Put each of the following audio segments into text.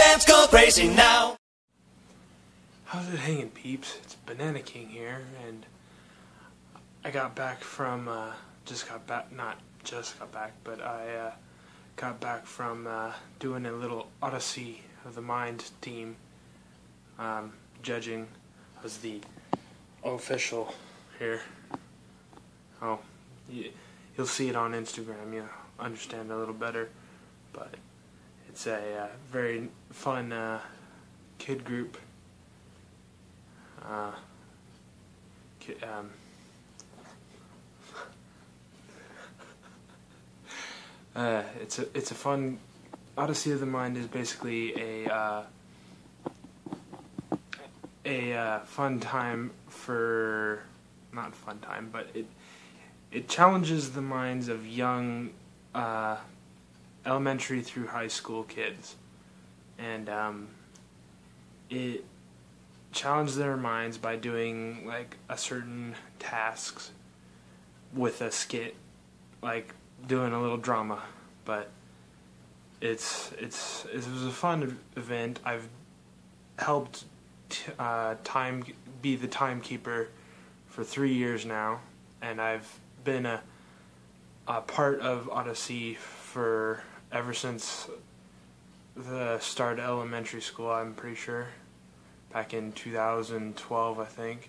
Let's go crazy now. How's it hanging, peeps? It's Banana King here, and I got back from, I got back from doing a little Odyssey of the Mind team, judging as the official here. Oh, you'll see it on Instagram, you'll understand a little better, but it's a very fun kid group. It's a fun. Odyssey of the Mind is basically a fun time for, not fun time, but it challenges the minds of young elementary through high school kids, and it challenge their minds by doing like a certain tasks with a skit, like doing a little drama. But it was a fun event. I've helped be the timekeeper for 3 years now, and I've been a part of Odyssey for ever since the start of elementary school, I'm pretty sure. Back in 2012, I think.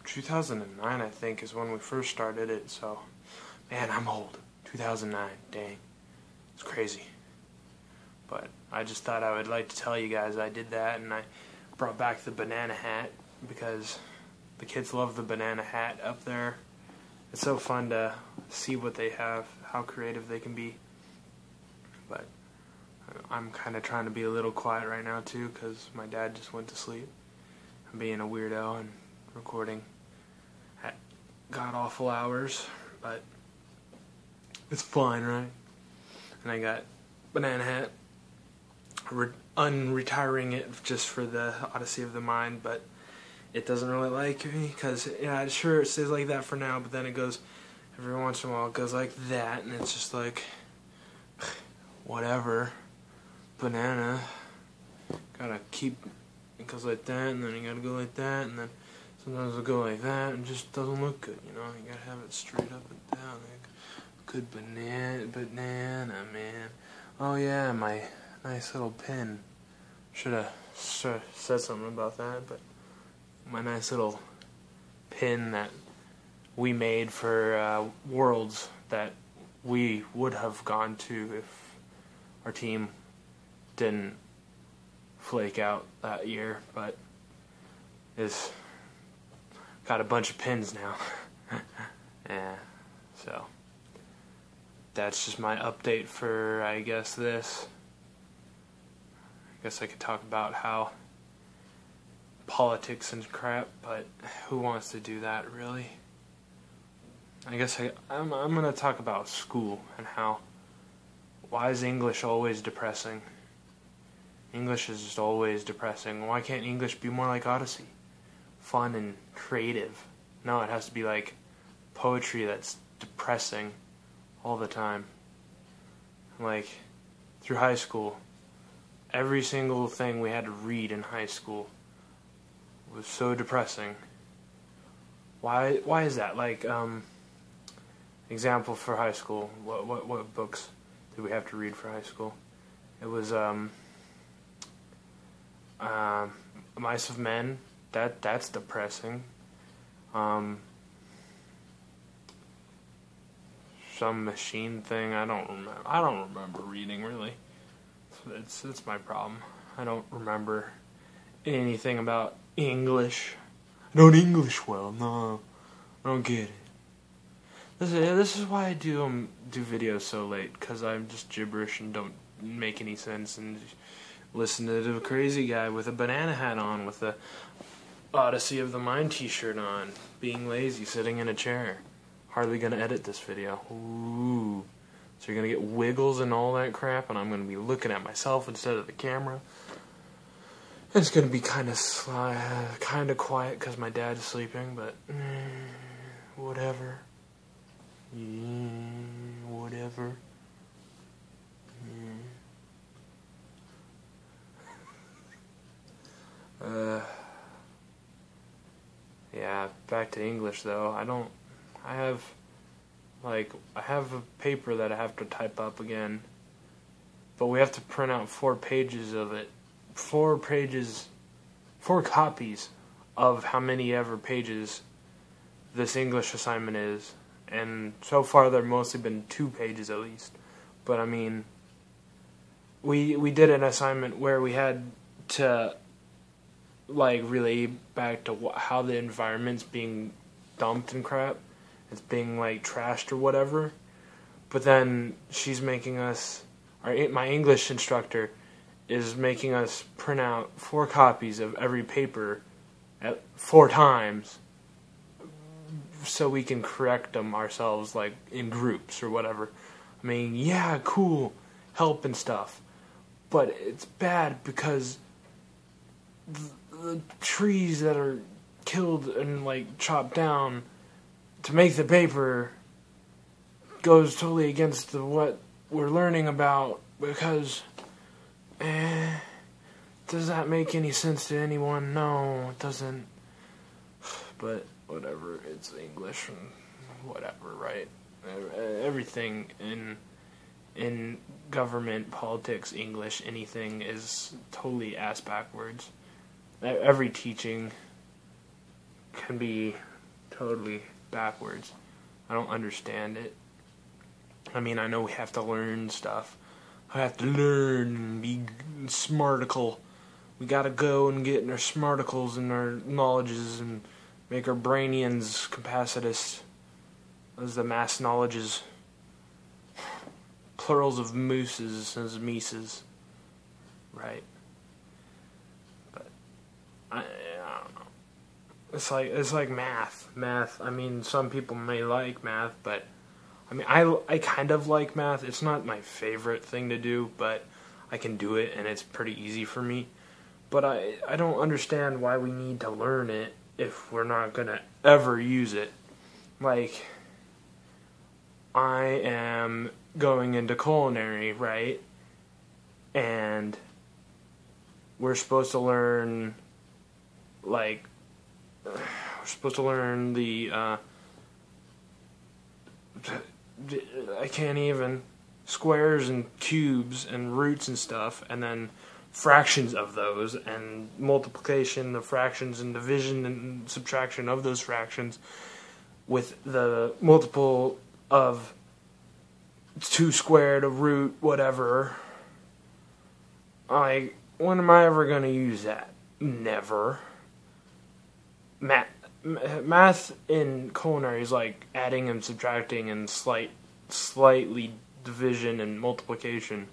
2009, I think, is when we first started it. So, man, I'm old. 2009, dang. It's crazy. But I just thought I would like to tell you guys I did that, and I brought back the banana hat because the kids love the banana hat up there. It's so fun to see what they have, how creative they can be. But I'm kind of trying to be a little quiet right now too, because my dad just went to sleep. I'm being a weirdo and recording at god-awful hours, but it's fine, right? And I got banana hat, unretiring it just for the Odyssey of the Mind, but it doesn't really like me, because yeah, sure it stays like that for now, but then it goes, every once in a while it goes like that, and it's just like, whatever, banana, gotta keep, it goes like that, and then you gotta go like that, and then sometimes it'll go like that, and it just doesn't look good, you know, you gotta have it straight up and down, like, good banana, man. Oh yeah, my nice little pin, should've said something about that, but my nice little pin that we made for Worlds that we would have gone to if our team didn't flake out that year, but it's got a bunch of pins now. Yeah, so that's just my update for, I guess, this. I guess I could talk about how politics and crap, but who wants to do that, really? I guess I'm gonna talk about school and how, why is English always depressing? English is just always depressing. Why can't English be more like Odyssey? Fun and creative. No, it has to be like poetry that's depressing all the time. Like, through high school, every single thing we had to read in high school was so depressing. Why is that? Like, example for high school, what books did we have to read for high school? It was Mice of Men. That's depressing. Some machine thing. I don't remember reading, really. It's my problem. I don't remember anything about English. I don't English well. No, I don't get it. This is why I do videos so late, because I'm just gibberish and don't make any sense, and listen to the crazy guy with a banana hat on, with a Odyssey of the Mind t-shirt on, being lazy, sitting in a chair. Hardly gonna edit this video. Ooh. So you're gonna get wiggles and all that crap, and I'm gonna be looking at myself instead of the camera. It's gonna be kind of quiet because my dad's sleeping, but whatever. Yeah. whatever. Yeah, back to English though. I have a paper that I have to type up again, but we have to print out 4 pages of it. 4 copies of how many ever pages this English assignment is. And so far there have mostly been 2 pages at least. But I mean, we did an assignment where we had to relay back to how the environment's being dumped and crap. It's being trashed or whatever. But then she's making us, my English instructor is making us print out 4 copies of every paper at 4 times so we can correct them ourselves in groups or whatever. I mean, yeah, cool, help and stuff. But it's bad because the trees that are killed and chopped down to make the paper goes totally against what we're learning about, because does that make any sense to anyone? No, it doesn't. But whatever, it's English and whatever, right? Everything in government, politics, English, anything is totally ass backwards. Every teaching can be totally backwards. I don't understand it. I mean, I know we have to learn stuff. I have to learn and be smarticle. We gotta go and get in our smarticles and our knowledges and make our brainians capacitous. Those are the mass knowledges. Plurals of mooses as mises. Right. But I don't know. It's like math. Math, I mean, some people may like math, but I mean, I kind of like math. It's not my favorite thing to do, but I can do it, and it's pretty easy for me. But I don't understand why we need to learn it if we're not going to ever use it. I am going into culinary, right? And we're supposed to learn, the I can't even, squares and cubes and roots and stuff, and then fractions of those, and multiplication of fractions and division and subtraction of those fractions with the multiple of 2 squared, a root, whatever. When am I ever going to use that? Never. Math in culinary is like adding and subtracting and slightly division and multiplication.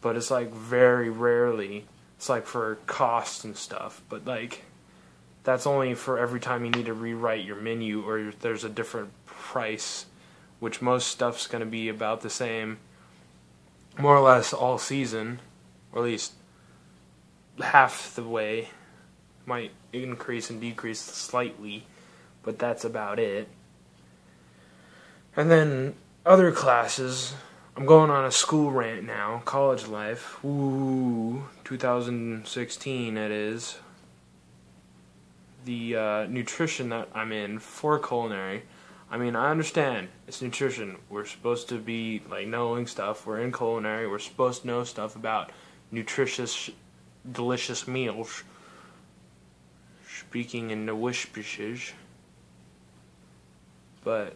But it's very rarely. It's for costs and stuff. But that's only for every time you need to rewrite your menu or there's a different price, which most stuff's going to be about the same, more or less all season, or at least half the way. Might increase and decrease slightly, but that's about it. And then other classes, I'm going on a school rant now, college life. Ooh, 2016 it is. The nutrition that I'm in for culinary, I mean, I understand, it's nutrition. We're supposed to be knowing stuff. We're in culinary, we're supposed to know stuff about nutritious, delicious meals. Speaking in the whispershes, but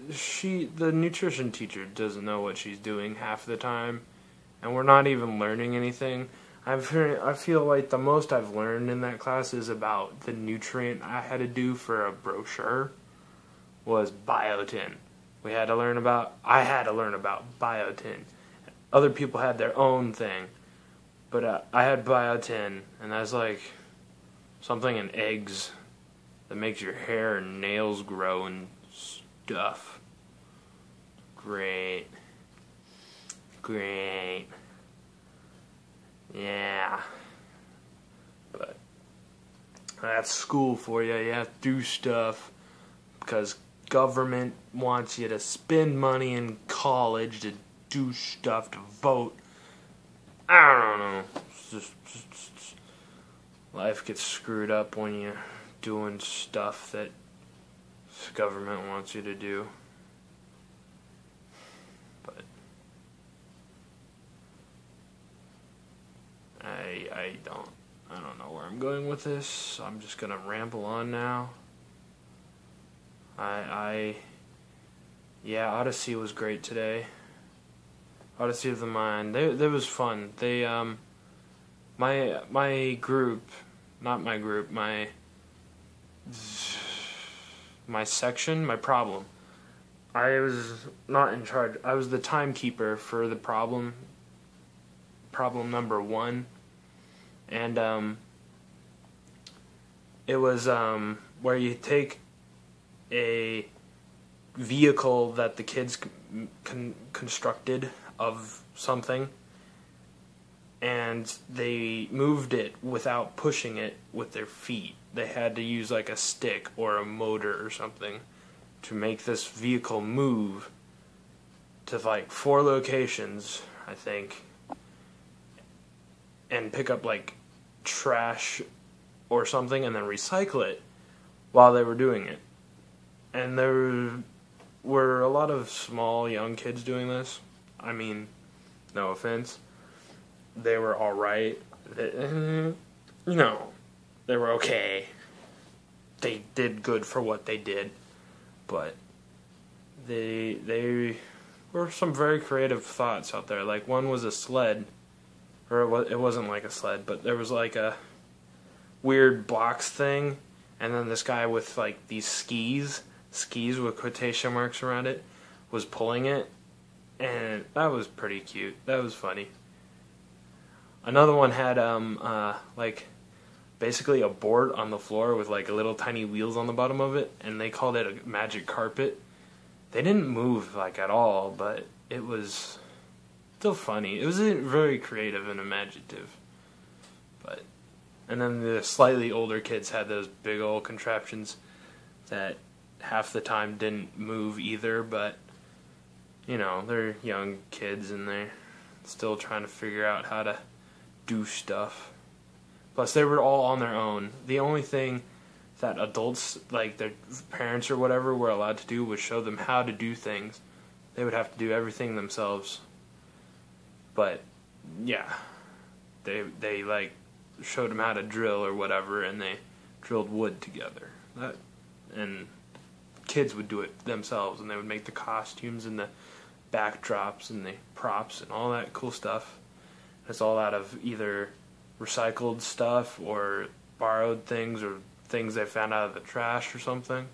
the nutrition teacher doesn't know what she's doing half the time, and we're not even learning anything. I feel like the most I've learned in that class is about the nutrient I had to do for a brochure was biotin. I had to learn about biotin. Other people had their own thing. But I had biotin, and that's something in eggs that makes your hair and nails grow and stuff. Great. Yeah. But that's school for you. You have to do stuff because government wants you to spend money in college to do stuff, to vote. I don't know. It's just life gets screwed up when you're doing stuff that the government wants you to do. But I don't know where I'm going with this. So I'm just gonna ramble on now. Yeah, Odyssey was great today. Odyssey of the Mind. That was fun. They my group, not my group, my section, my problem. I was not in charge. I was the timekeeper for the problem number 1. And it was where you take a vehicle that the kids constructed of something, and they moved it without pushing it with their feet. They had to use like a stick or a motor or something to make this vehicle move to like 4 locations, I think, and pick up like trash or something and then recycle it while they were doing it. And there were a lot of small young kids doing this. I mean, no offense. They were alright. They were okay. They did good for what they did. But they were some very creative thoughts out there. Like, one was a sled. Or it wasn't like a sled, but there was like a weird box thing. And then this guy with like these skis with quotation marks around it, was pulling it, and that was pretty cute. That was funny. Another one had like basically a board on the floor with like little tiny wheels on the bottom of it, and they called it a magic carpet. They didn't move like at all, but it was still funny. It was very creative and imaginative. And then the slightly older kids had those big old contraptions that half the time didn't move either, but they're young kids and they're still trying to figure out how to do stuff. Plus, they were all on their own. The only thing that adults, like their parents or whatever, were allowed to do was show them how to do things. They would have to do everything themselves. But yeah, they like showed them how to drill or whatever, and they drilled wood together. And kids would do it themselves, and they would make the costumes and the backdrops and the props and all that cool stuff. It's all out of either recycled stuff or borrowed things or things they found out of the trash or something.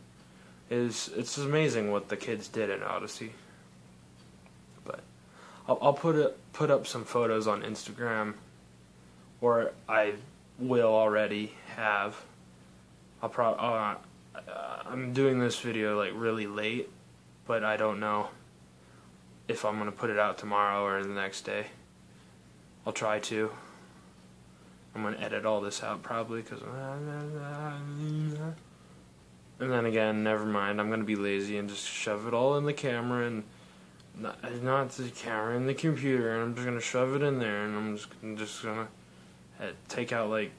It's amazing what the kids did in Odyssey. But I'll put up some photos on Instagram, or I will already have. I'm doing this video like really late, but I don't know if I'm gonna put it out tomorrow or the next day. I'll try to. I'm gonna edit all this out probably, and then again, never mind. I'm gonna be lazy and just shove it all in the camera, and not the camera, in the computer, and I'm just gonna shove it in there, and I'm just gonna take out like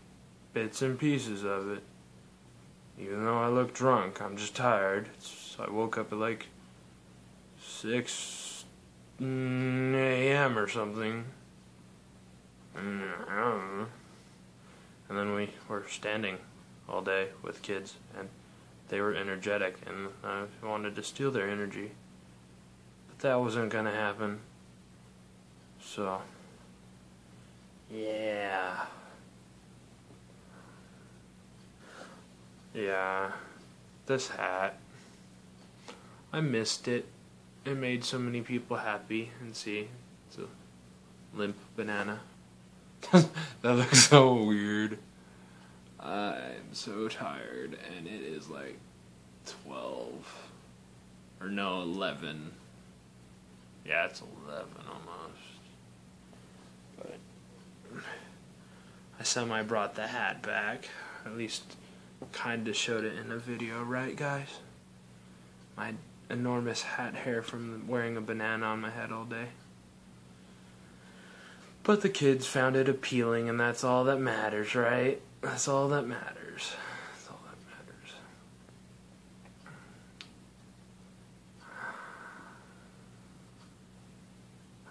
bits and pieces of it. Even though I look drunk, I'm just tired. So I woke up at like 6 a.m. or something. I don't know. And then we were standing all day with kids, and they were energetic, and I wanted to steal their energy. But that wasn't gonna happen. So, yeah. Yeah, this hat, I missed it. It made so many people happy. And see, it's a limp banana. That looks so weird. I'm so tired, and it is like 12. Or no, 11. Yeah, it's 11 almost. But I semi brought the hat back. At least kind of showed it in the video, right guys? my enormous hat hair from wearing a banana on my head all day. But the kids found it appealing, and that's all that matters, right? That's all that matters. That's all that matters.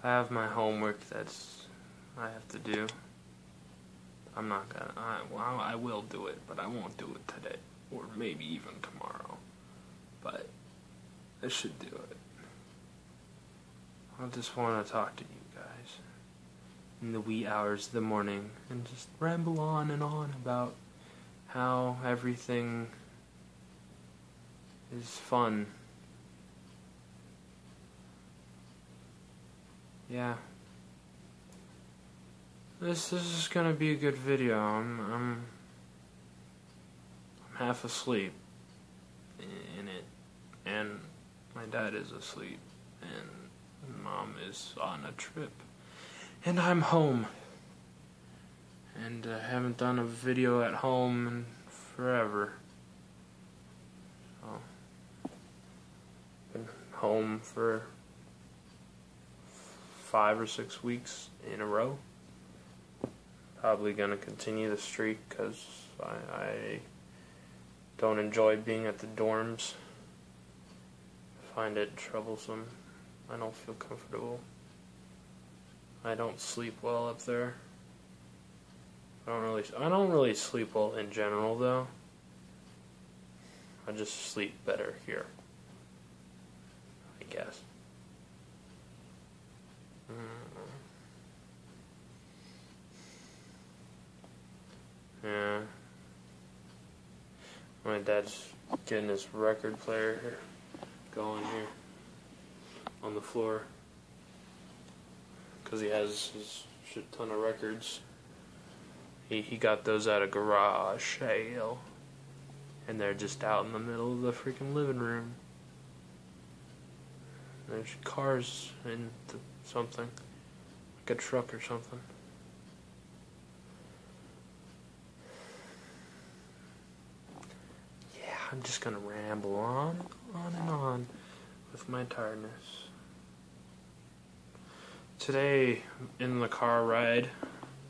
I have my homework I have to do. I'm not gonna, I will do it, but I won't do it today. Or maybe even tomorrow. But I should do it. I just want to talk to you guys in the wee hours of the morning and just ramble on and on about how everything is fun. Yeah. This is gonna be a good video. I'm half asleep in it, and my dad is asleep, and mom is on a trip, and I'm home, and I haven't done a video at home in forever. So, been home for 5 or 6 weeks in a row. Probably gonna continue the streak because I don't enjoy being at the dorms. I find it troublesome. I don't feel comfortable. I don't sleep well up there. I don't really sleep well in general though. I just sleep better here, I guess. Yeah. My dad's getting his record player going here on the floor because he has his shit ton of records. He got those at a garage sale, and they're just out in the middle of the freaking living room. There's cars in something, like a truck or something. I'm just gonna ramble on and on with my tiredness. Today, in the car ride,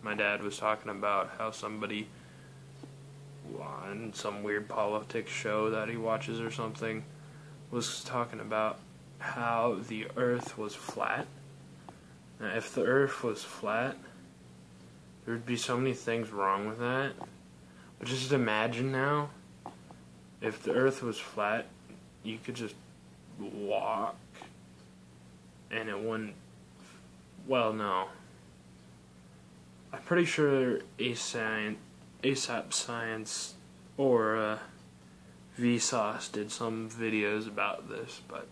my dad was talking about how somebody on some weird politics show that he watches or something was talking about how the earth was flat. Now, if the earth was flat, there'd be so many things wrong with that. But just imagine now, if the earth was flat, you could just walk and it wouldn't. Well, no. I'm pretty sure ASAP Science or Vsauce did some videos about this, but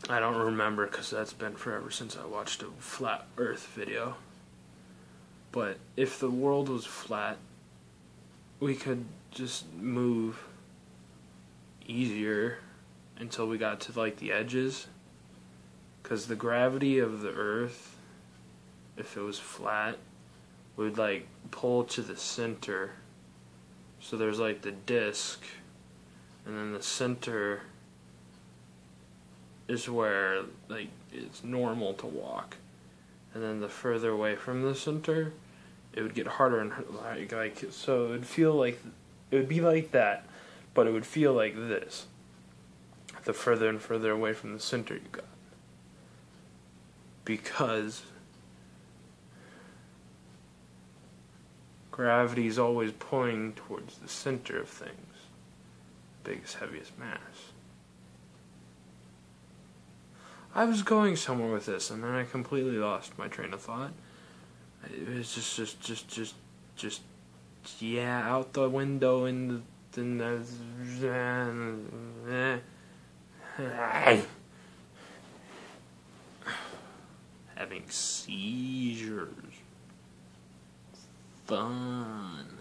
I don't remember because that's been forever since I watched a flat earth video. But if the world was flat, we could just move easier until we got to like the edges, because the gravity of the earth, if it was flat, would like pull to the center. So there's like the disc, and then the center is where like it's normal to walk, and then the further away from the center, it would get harder and like so it would feel like it would be like that, but it would feel like this. The further and further away from the center you got. Because gravity is always pulling towards the center of things. Biggest, heaviest mass. I was going somewhere with this, and then I completely lost my train of thought. It was just yeah, out the window in the having seizures. Fun.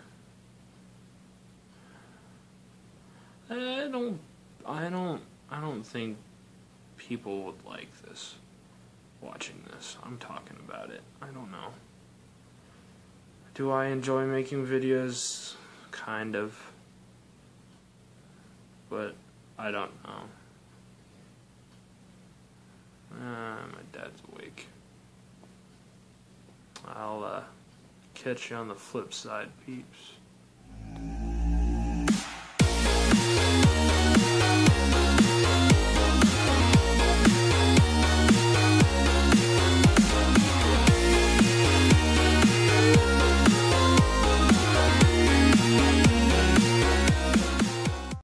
I don't think people would like this. Watching this. I'm talking about it. I don't know. Do I enjoy making videos? Kind of. But I don't know. My dad's awake. I'll catch you on the flip side, peeps.